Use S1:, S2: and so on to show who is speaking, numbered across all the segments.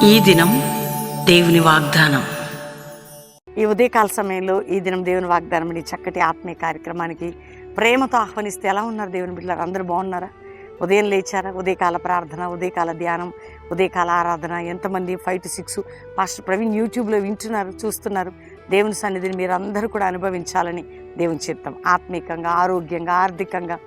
S1: ఈ దినం దేవుని వాగ్దానం.
S2: ఈ ఉదయకాల సమయంలో ఈ దినం దేవుని వాగ్దానం ఈ చక్కటి ఆత్మీయ కార్యక్రమానికి ప్రేమతో ఆహ్వానిస్తే ఎలా ఉన్నారు దేవుని బిడ్డలారు? అందరూ బాగున్నారా? ఉదయం లేచారా? ఉదయకాల ప్రార్థన, ఉదయకాల ధ్యానం, ఉదయకాల ఆరాధన. ఎంతమంది 5 to 6 పాస్టర్ ప్రవీణ్ యూట్యూబ్లో వింటున్నారు, చూస్తున్నారు. దేవుని సన్నిధిని మీరు అందరూ కూడా అనుభవించాలని దేవుని చిత్తం. ఆత్మీకంగా, ఆరోగ్యంగా, ఆర్థికంగా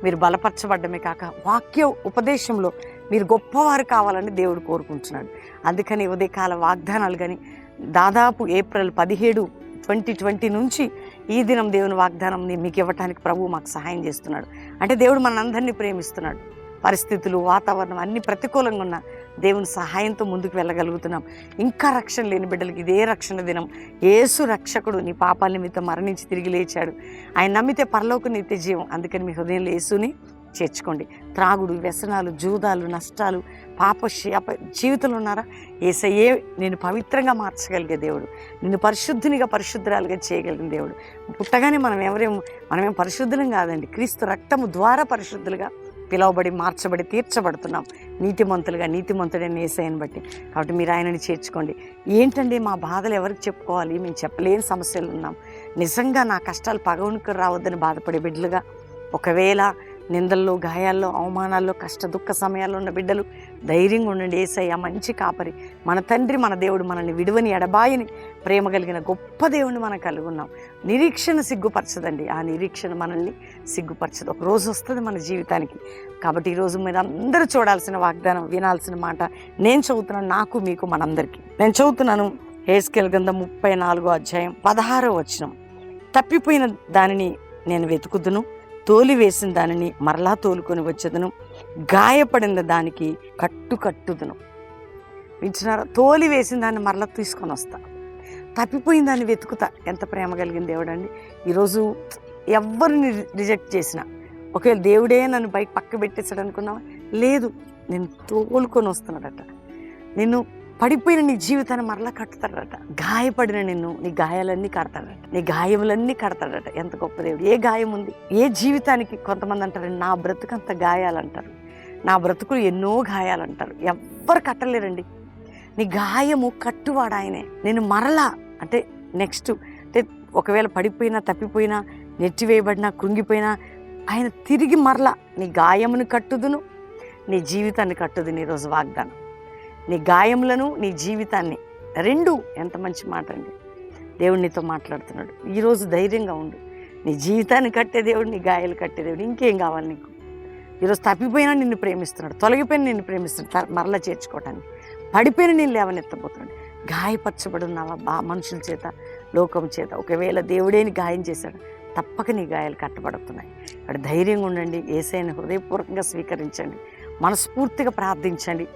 S2: మీరు బలపరచబడ్డమే కాక వాక్య ఉపదేశంలో మీరు గొప్పవారు కావాలని దేవుడు కోరుకుంటున్నాడు. అందుకని ఉదయకాల వాగ్దానాలు కానీ దాదాపు ఏప్రిల్ 17, 2020 నుంచి ఈ దినం దేవుని వాగ్దానం మీకు ఇవ్వటానికి ప్రభువు మాకు సహాయం చేస్తున్నాడు. అంటే దేవుడు మనందరినీ ప్రేమిస్తున్నాడు. పరిస్థితులు, వాతావరణం అన్ని ప్రతికూలంగా ఉన్న దేవుని సహాయంతో ముందుకు వెళ్ళగలుగుతున్నాం. ఇంకా రక్షణ లేని బిడ్డలకి ఇదే రక్షణ దినం. యేసు రక్షకుడు నీ పాపాల నిమిత్తం మరణించి తిరిగి లేచాడు. ఆయన నమ్మితే పరలోక నిత్య జీవం. అందుకని మీ హృదయంలో యేసుని చేర్చుకోండి. త్రాగుడు, వ్యసనాలు, జూదాలు, నష్టాలు, పాప జీవితంలో ఉన్నారా? యేసయ్యే నేను పవిత్రంగా మార్చగలిగే దేవుడు, నిన్ను పరిశుద్ధునిగా, పరిశుద్ధురాలుగా చేయగలిగిన దేవుడు. పుట్టగానే మనమేం పరిశుద్ధులం కాదండి. క్రీస్తు రక్తము ద్వారా పరిశుద్ధులుగా పిలువబడి, మార్చబడి, తీర్చబడుతున్నాం. నీతిమంతుడైన యేసయ్యను బట్టి. కాబట్టి మీరు ఆయనని చేర్చుకోండి. ఏంటండి మా బాధలు ఎవరికి చెప్పుకోవాలి? మేము చెప్పలేని సమస్యలు ఉన్నాం. నిజంగా నా కష్టాలు పగవునికి రావద్దని బాధపడే బిడ్డలుగా, ఒకవేళ నిందల్లో, గాయాల్లో, అవమానాల్లో, కష్ట దుఃఖ సమయాల్లో ఉన్న బిడ్డలు ధైర్యంగా ఉండండి. యేసయ్య మంచి కాపరి, మన తండ్రి, మన దేవుడు, మనల్ని విడువని ఎడబాయని ప్రేమ కలిగిన గొప్ప దేవుడిని మనం కలిగి ఉన్నాం. నిరీక్షణ సిగ్గుపరచదండి. ఆ నిరీక్షణ మనల్ని సిగ్గుపరచదు. ఒక రోజు వస్తుంది మన జీవితానికి. కాబట్టి ఈరోజు మీరు అందరూ చూడాల్సిన వాగ్దానం, వినాల్సిన మాట నేను చదువుతున్నాను. నాకు, మీకు, మనందరికీ నేను చదువుతున్నాను. యెహెజ్కేలు గ్రంథం 34వ అధ్యాయం 16వ వచనం. తప్పిపోయిన దానిని నేను వెతుకుదును, తోలివేసిన దానిని మరలా తోలుకొని వచ్చేదను, గాయపడిన దానికి కట్టుదును. వింటున్నారా? తోలి వేసిన దాన్ని మరలా తీసుకొని వస్తా, తప్పిపోయిన దాన్ని వెతుకుతా. ఎంత ప్రేమ కలిగిన దేవుడు అండి. ఈరోజు ఎవరిని రిజెక్ట్ చేసినా, ఒకవేళ దేవుడే నన్ను బయట పక్క పెట్టేసాడు అనుకున్నావా? లేదు, నేను తోలుకొని వస్తున్నాడట. నిన్ను పడిపోయిన నీ జీవితాన్ని మరలా కట్టుతాడట. గాయపడిన నిన్ను, నీ గాయాలన్నీ కడతాడట, నీ గాయములన్నీ కడతాడట. ఎంత గొప్ప దేవుడు! ఏ గాయం ఉంది? ఏ జీవితానికి కొంతమంది అంటారండి, నా బ్రతుకంత గాయాలంటారు, నా బ్రతుకులు ఎన్నో గాయాలంటారు. ఎవ్వరు కట్టలేరండి. నీ గాయము కట్టువాడు ఆయనే. నేను మరలా అంటే నెక్స్ట్ అంటే ఒకవేళ పడిపోయినా, తప్పిపోయినా, నెట్టివేయబడినా, కృంగిపోయినా ఆయన తిరిగి మరలా నీ గాయమును కట్టుదును, నీ జీవితాన్ని కట్టుదును. ఈరోజు వాగ్దానం, నీ గాయములను, నీ జీవితాన్ని రెండు. ఎంత మంచి మాట అండి. దేవుడు నీతో మాట్లాడుతున్నాడు. ఈరోజు ధైర్యంగా ఉండు. నీ జీవితాన్ని కట్టే దేవుడు, నీ గాయాలు కట్టే దేవుడు. ఇంకేం కావాలి నీకు? ఈరోజు తప్పిపోయినా నిన్ను ప్రేమిస్తున్నాడు, తొలగిపోయినా నిన్ను ప్రేమిస్తున్నాడు, మరలా చేర్చుకోవటానికి. పడిపోయిన నేను లేవనెత్తబోతున్నాడు. గాయపరచబడి ఉన్నావా మనుషుల చేత, లోకం చేత? ఒకవేళ దేవుడేని గాయం చేశాడు, తప్పక నీ గాయాలు కట్టబడుతున్నాయి. అక్కడ ధైర్యంగా ఉండండి. యేసయ్యను హృదయపూర్వకంగా స్వీకరించండి, మనస్ఫూర్తిగా ప్రార్థించండి.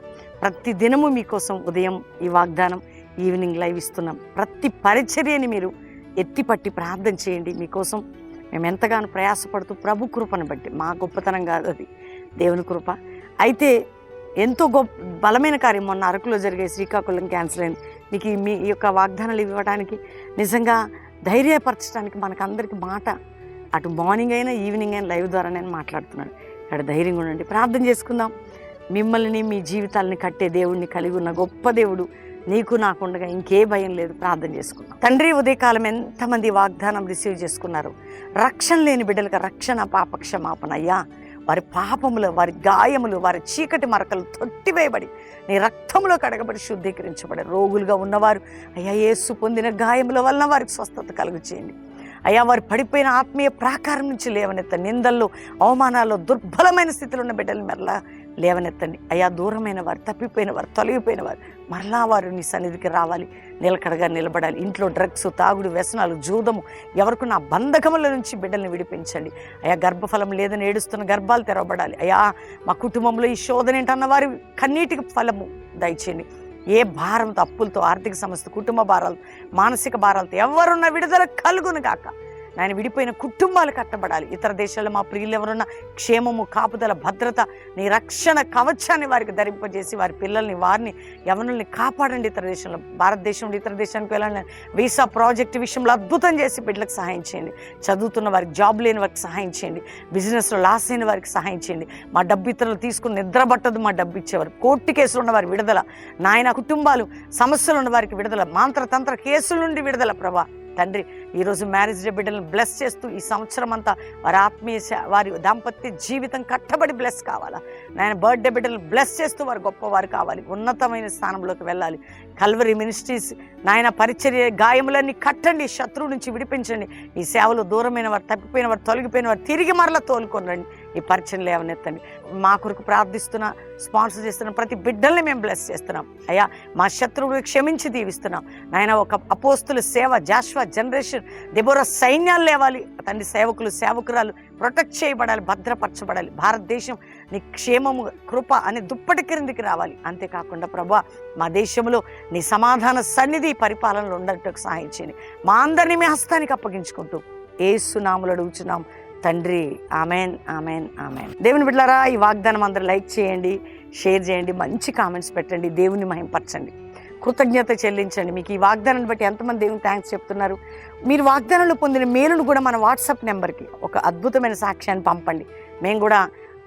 S2: ప్రతి దినము మీకోసం ఉదయం ఈ వాగ్దానం, ఈవినింగ్ లైవ్ ఇస్తున్నాం. ప్రతి పరిచర్యని మీరు ఎత్తిపట్టి ప్రార్థన చేయండి. మీకోసం మేము ఎంతగానో ప్రయాసపడుతూ, ప్రభు కృపను బట్టి, మా గొప్పతనం కాదు అది, దేవుని కృప. అయితే ఎంతో బలమైన కార్యం మొన్న అరకులో జరిగే శ్రీకాకుళం క్యాన్సిల్ అయింది. మీకు మీ యొక్క వాగ్దానాలు ఇవ్వడానికి, నిజంగా ధైర్యపరచడానికి మనకందరికీ మాట, అటు మార్నింగ్ అయినా ఈవినింగ్ అయినా లైవ్ ద్వారా నేను మాట్లాడుతున్నాను. ఇక్కడ ధైర్యంగా ఉండండి, ప్రార్థన చేసుకుందాం. మిమ్మల్ని, మీ జీవితాలని కట్టే దేవుడిని కలిగి ఉన్న గొప్ప దేవుడు నీకు, నాకుండగా ఇంకే భయం లేదు. ప్రార్థన చేసుకున్నాం. తండ్రి, ఉదయకాలం ఎంతమంది వాగ్దానం రిసీవ్ చేసుకున్నారు? రక్షణ లేని బిడ్డలకు రక్షణ, పాపక్షమాపణ. అయ్యా, వారి పాపములు, వారి గాయములు, వారి చీకటి మరకలు తొట్టివేయబడి నీ రక్తంలో కడగబడి శుద్ధీకరించబడి రోగులుగా ఉన్నవారు, అయ్యా, యేసు పొందిన గాయముల వలన వారికి స్వస్థత కలుగు చేయండి. అయ్యా, వారు పడిపోయిన ఆత్మీయ ప్రాకారం నుంచి లేవనెత్తండి. నిందల్లో, అవమానాల్లో, దుర్బలమైన స్థితిలో ఉన్న బిడ్డలు మరలా లేవనెత్తండి. అయ్యా, దూరమైన వారు, తప్పిపోయిన వారు, తొలగిపోయిన వారు మరలా వారు నీ సన్నిధికి రావాలి, నిలకడగా నిలబడాలి. ఇంట్లో డ్రగ్స్, తాగుడు, వ్యసనాలు, జూదము, ఎవరికి బంధకముల నుంచి బిడ్డల్ని విడిపించండి. అయ్యా, గర్భఫలం లేదని ఏడుస్తున్న గర్భాలు తెరవబడాలి. అయ్యా, మా కుటుంబంలో ఈ శోధన ఏంటన్న వారి కన్నీటికి ఫలము దయచేయండి. ఏ భారంతో, అప్పులతో, ఆర్థిక సమస్య, కుటుంబ భారాలు, మానసిక భారాలతో ఎవరున్న విడుదల కలుగును గాక. నాయన విడిపోయిన కుటుంబాలు కట్టబడాలి. ఇతర దేశాల్లో మా ప్రియులు ఎవరున్నా క్షేమము, కాపుదల, భద్రత, నీ రక్షణ కవచాన్ని వారికి ధరింపజేసి వారి పిల్లల్ని, వారిని, యవనుల్ని కాపాడండి. ఇతర దేశంలో, భారతదేశంలో ఇతర దేశానికి వెళ్ళాలని వీసా ప్రాజెక్టు విషయంలో అద్భుతం చేసి బిడ్డలకు సహాయం చేయండి. చదువుతున్న వారికి, జాబ్ లేని వారికి సహాయం చేయండి. బిజినెస్లో లాస్ అయిన వారికి సహాయం చేయండి. మా డబ్బు ఇతరులు తీసుకుని నిద్రపట్టదు మా డబ్బు ఇచ్చేవారు. కోర్టు కేసులు ఉన్న వారి విడుదల నాయన, కుటుంబాలు సమస్యలు ఉన్న వారికి విడుదల, మంత్ర కేసుల నుండి విడుదల ప్రభా. తండ్రి, ఈరోజు మ్యారేజ్ డే బిడ్డలను బ్లెస్ చేస్తూ ఈ సంవత్సరం అంతా వారి ఆత్మీయ వారి దాంపత్య జీవితం కట్టబడి బ్లెస్ కావాలా నాయన. బర్త్డే బిడ్డలను బ్లెస్ చేస్తూ వారు గొప్పవారు కావాలి, ఉన్నతమైన స్థానంలోకి వెళ్ళాలి. కల్వరి మినిస్ట్రీస్ నాయన పరిచర్య గాయములన్నీ కట్టండి, శత్రువు నుంచి విడిపించండి. ఈ సేవలు దూరమైన వారు, తప్పిపోయిన వారు, తొలగిపోయిన వారు తిరిగి మరలా తోలుకొని రండి. ఈ పరిచయం లేవనెత్తండి. మా కొరకు ప్రార్థిస్తున్న, స్పాన్సర్ చేస్తున్న ప్రతి బిడ్డల్ని మేము బ్లెస్ చేస్తున్నాం అయ్యా. మా శత్రువులు క్షమించి దీవిస్తున్నాం నాయన. ఒక అపోస్తుల సేవ, జాషువా జనరేషన్, దెబోరా సైన్యాలు లేవాలి తండ్రి. సేవకులు, సేవకురాలు ప్రొటెక్ట్ చేయబడాలి, భద్రపరచబడాలి. భారతదేశం నీ క్షేమము, కృప అనే దుప్పటి క్రిందికి రావాలి. అంతేకాకుండా ప్రభా, మా దేశంలో నీ సమాధాన సన్నిధి పరిపాలనలో ఉండటకు సహాయం చేయండి. మా అందరినీ మీ హస్తానికి అప్పగించుకుంటూ యేసు నామములో అడుగుచున్నాం తండ్రి. Amen, amen, amen. దేవుని బిడ్డలారా, ఈ వాగ్దానం అందరూ లైక్ చేయండి, షేర్ చేయండి, మంచి కామెంట్స్ పెట్టండి, దేవుని మహింపరచండి, కృతజ్ఞత చెల్లించండి. మీకు ఈ వాగ్దానాన్ని బట్టి ఎంతమంది దేవుని థ్యాంక్స్ చెప్తున్నారు? మీరు వాగ్దానంలో పొందిన మేలును కూడా మన వాట్సాప్ నెంబర్కి ఒక అద్భుతమైన సాక్ష్యాన్ని పంపండి. మేము కూడా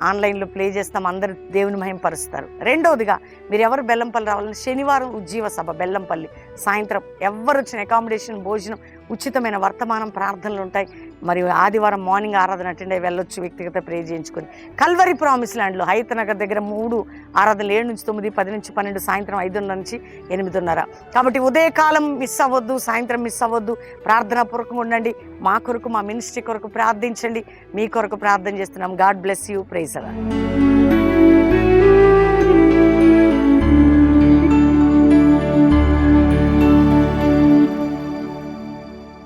S2: ఆన్లైన్లో ప్లే చేస్తాం, అందరూ దేవుని మహింపరుస్తారు. రెండవదిగా, మీరు ఎవరు బెల్లంపల్లి రావాలని, శనివారం ఉజ్జీవ సభ బెల్లంపల్లి, సాయంత్రం ఎవరు వచ్చిన అకామిడేషన్, భోజనం, ఉచితమైన వర్తమానం, ప్రార్థనలు ఉంటాయి. మరియు ఆదివారం మార్నింగ్ ఆరాధన అటెండ్ అయ్యి వెళ్ళొచ్చు, వ్యక్తిగత ప్రే చేయించుకొని. కల్వరి ప్రామిస్ ల్యాండ్లో హైత్ నగర్ దగ్గర 3 ఆరాధనలు 7 నుంచి 9, 10 నుంచి 12, సాయంత్రం 5:30 నుంచి 8:30. కాబట్టి ఉదయకాలం మిస్ అవ్వద్దు, సాయంత్రం మిస్ అవ్వద్దు. ప్రార్థనా పూర్వకంగా ఉండండి. మా కొరకు, మా మినిస్ట్రీ కొరకు ప్రార్థించండి. మీ కొరకు ప్రార్థన చేస్తున్నాం. God bless you. ప్రైజ్ అలాడ్.